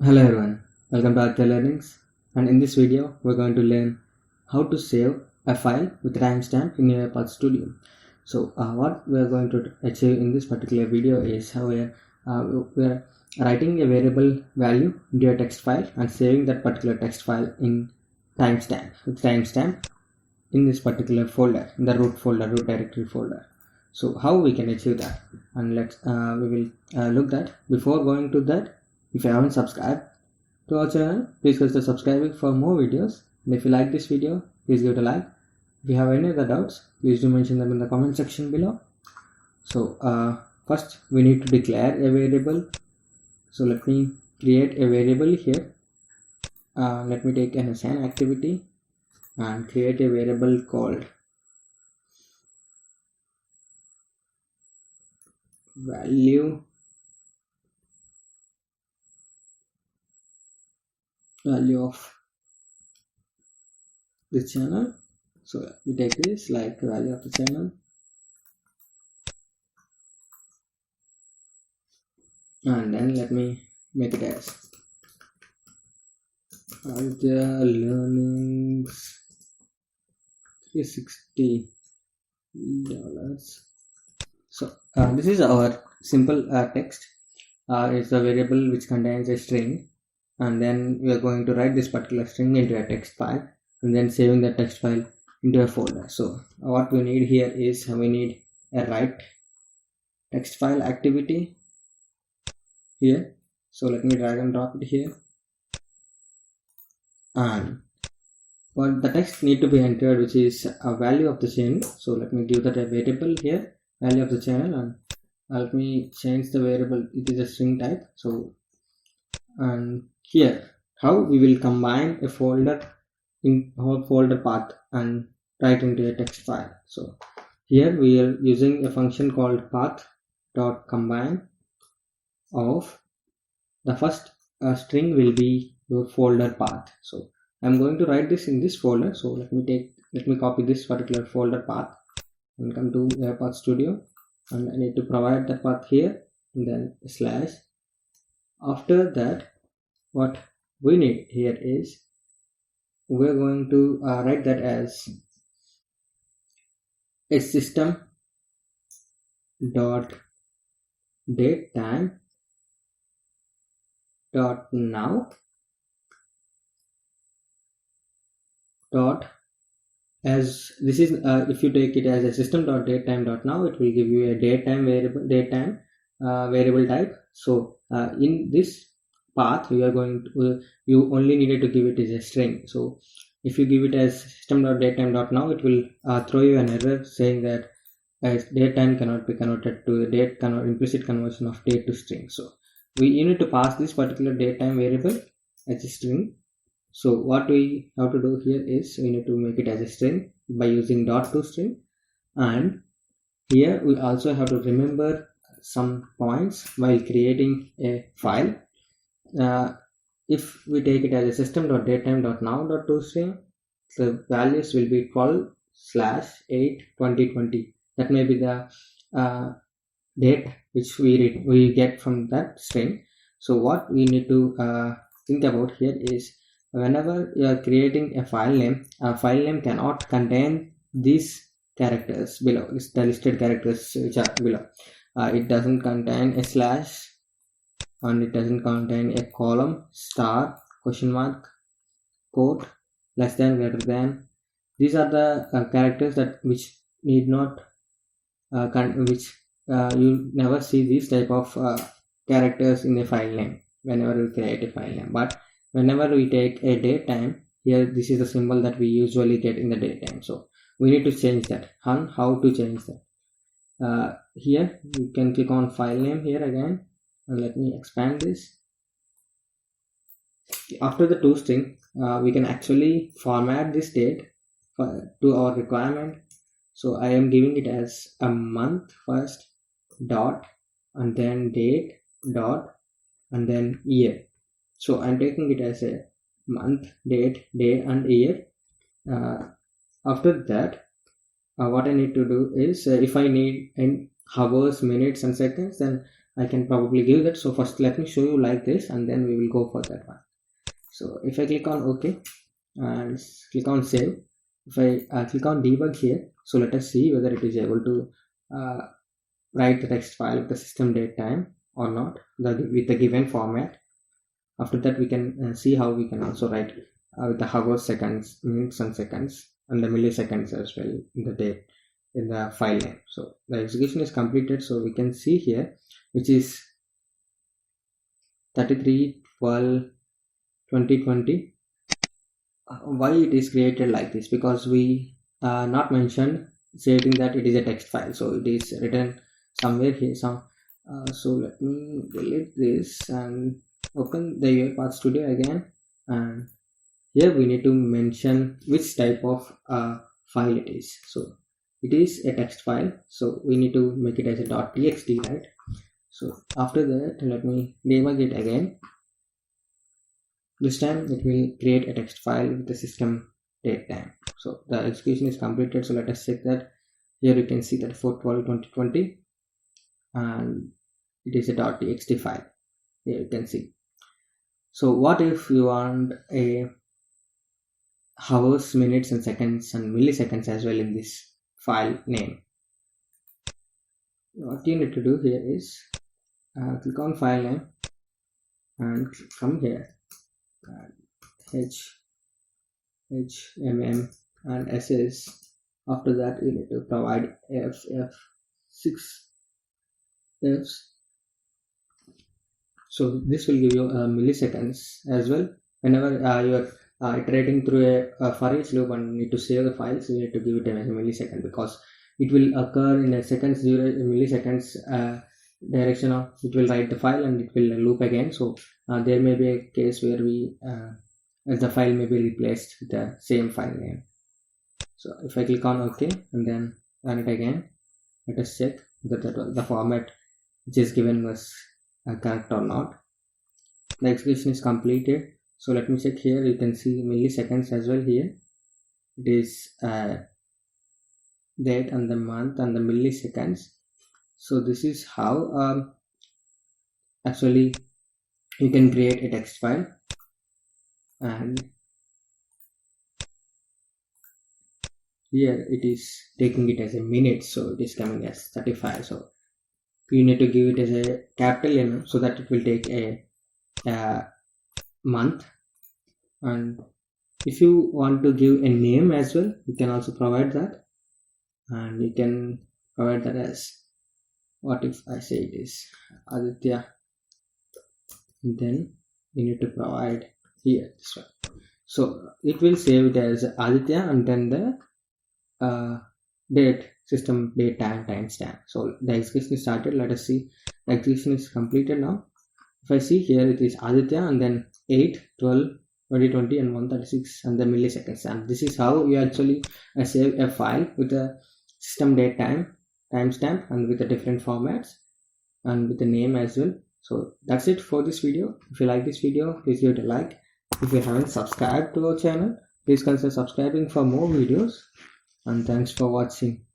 Hello everyone, welcome to Aditya Learnings, and in this video we're going to learn how to save a file with timestamp in your Path Studio. So what we're going to achieve in this particular video is how we're writing a variable value into a text file and saving that particular text file in timestamp with timestamp in this particular folder, in the root folder, root directory folder. So how we can achieve that, and we will look that. Before going to that, if you haven't subscribed to our channel, please consider subscribing for more videos. And if you like this video, please give it a like. If you have any other doubts, please do mention them in the comment section below. So first we need to declare a variable. So let me create a variable here. Let me take an assign activity and create a variable called value of the channel. So we take this like value of the channel, and then let me make it as Aditya Learnings $360. So this is our simple text. It's a variable which contains a string, and then we are going to write this particular string into a text file and then saving the text file into a folder. So what we need here is we need a write text file activity here. So let me drag and drop it here, and what the text need to be entered, which is a value of the channel. So let me give that a variable here, value of the channel, and let me change the variable. It is a string type. So and here how we will combine a folder in our folder path and write into a text file. So here we are using a function called path.combine of the first string will be your folder path. So I'm going to write this in this folder. So let me copy this particular folder path and come to Path Studio, and I need to provide the path here and then slash. After that, what we need here is we're going to write that as a system dot date time dot now dot, as this is if you take it as a system dot date time dot now, it will give you a datetime variable type. So in this path we are going to you only needed to give it as a string. So if you give it as system.datetime.now, it will throw you an error saying that datetime cannot be converted to the date implicit conversion of date to string. So you need to pass this particular datetime variable as a string. So what we have to do here is we need to make it as a string by using .toString, and here we also have to remember some points while creating a file. If we take it as a system.datetime.now.toString, the values will be 12/8/2020. That may be the date which we get from that string. So what we need to think about here is whenever you are creating a file name cannot contain these characters below. It's the listed characters which are below. It doesn't contain a slash, and it doesn't contain a column, star, question mark, quote, less than, greater than. These are the characters that which need not you never see these type of characters in a file name whenever we create a file name. But whenever we take a date time, here this is the symbol that we usually get in the date time. So we need to change that. And how to change that? Here you can click on file name here again, and let me expand this. After the toString, we can actually format this date to our requirement. So I am giving it as a month first, dot, and then date, dot, and then year. So I'm taking it as a month, date, day, and year. After that, what I need to do is if I need in hours, minutes, and seconds, then I can probably give that. So first let me show you like this, and then we will go for that one. So if I click on OK and click on save, if I click on debug here, so let us see whether it is able to write the text file with the system date time or not with the given format. After that we can see how we can also write with the hours, seconds, minutes and seconds, and the milliseconds as well in the date in the file name. So the execution is completed, so we can see here which is 33/12/2020. Why it is created like this? Because we not mentioned stating that it is a text file, so it is written somewhere here. So let me delete this and open the UiPath Studio again, and here we need to mention which type of file it is. So it is a text file, so we need to make it as a .txt, right? So after that, let me debug it again. This time it will create a text file with the system date time. So the execution is completed, so let us check that. Here you can see that 4/12/2020, and it is a .txt file. Here you can see. So what if you want a hours, minutes and seconds and milliseconds as well in this file name? What you need to do here is click on file name and come here, HMM and SS. After that you need to provide FF6 Fs. So this will give you milliseconds as well. Whenever you are iterating through a for each loop and need to save the files, you need to give it as a millisecond, because it will occur in a seconds milliseconds direction of it will write the file and it will loop again. So there may be a case where we the file may be replaced with the same file name. So if I click on OK and then run it again, let us check that the format which is given was correct or not. The execution is completed. So let me check here. You can see milliseconds as well here. It is date and the month and the milliseconds. So this is how actually you can create a text file, and here it is taking it as a minute, so it is coming as 35. So you need to give it as a capital M so that it will take a month. And if you want to give a name as well, you can also provide that, and you can provide that as, what if I say it is Aditya, then you need to provide here this one. So it will save it as Aditya and then the date, system date time, timestamp. So the execution is started. Let us see. The execution is completed now. If I see here, it is Aditya and then 8/12/2020 and 136 and the milliseconds. And this is how you actually save a file with a system date time, timestamp, and with the different formats and with the name as well. So that's it for this video. If you like this video, please give it a like. If you haven't subscribed to our channel, please consider subscribing for more videos. And thanks for watching.